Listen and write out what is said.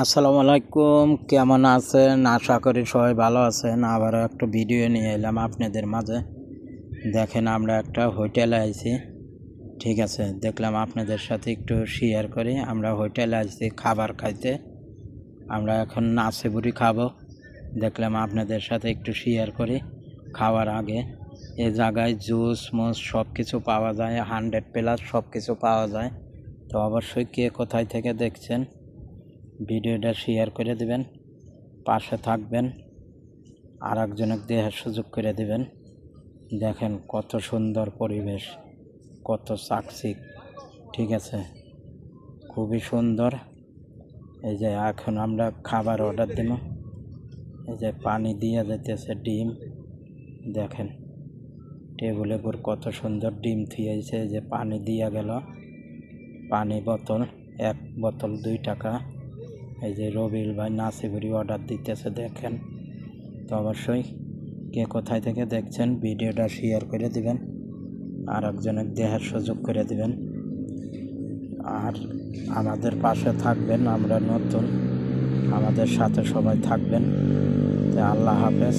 আসসালামু আলাইকুম, কেমন আছেন? আশা করি সবাই ভালো আছেন। আবারও একটা ভিডিও নিয়ে এলাম আপনাদের মাঝে। দেখেন, আমরা একটা হোটেলে আইছি। ঠিক আছে, দেখলাম আপনাদের সাথে একটু শেয়ার করি। আমরা হোটেলে আইছি খাবার খাইতে। আমরা এখন নাসেবুরি খাবো। দেখলাম আপনাদের সাথে একটু শেয়ার করি। খাওয়ার আগে এ জায়গায় জুস মুস সব কিছু পাওয়া যায়, 100+ সব কিছু পাওয়া যায়। তো অবশ্যই কে কোথায় থেকে দেখছেন ভিডিওটা শেয়ার করে দিবেন, পাশে থাকবেন, আর একজনকে দেখার সুযোগ করে দিবেন। দেখেন কত সুন্দর পরিবেশ, কত চাকচিক। ঠিক আছে, খুবই সুন্দর। এই যে এখন আমরা খাবার অর্ডার দিব। এই যে পানি দিয়ে যেতেছে ডিম। দেখেন টেবিলের উপর কত সুন্দর ডিম থুয়েছে। যে পানি দিয়ে গেল, পানি বোতল, এক বোতল 2 টাকা। এই যে রবিল ভাই নাসিবুরি অর্ডার দিতেছে, দেখেন। তো অবশ্যই কে কোথায় থেকে দেখছেন ভিডিওটা শেয়ার করে দিবেন, আর একজনের দেখার সুযোগ করে দিবেন, আর আমাদের পাশে থাকবেন। আমরা নতুন, আমাদের সাথে সবাই থাকবেন। তো আল্লাহ হাফেজ।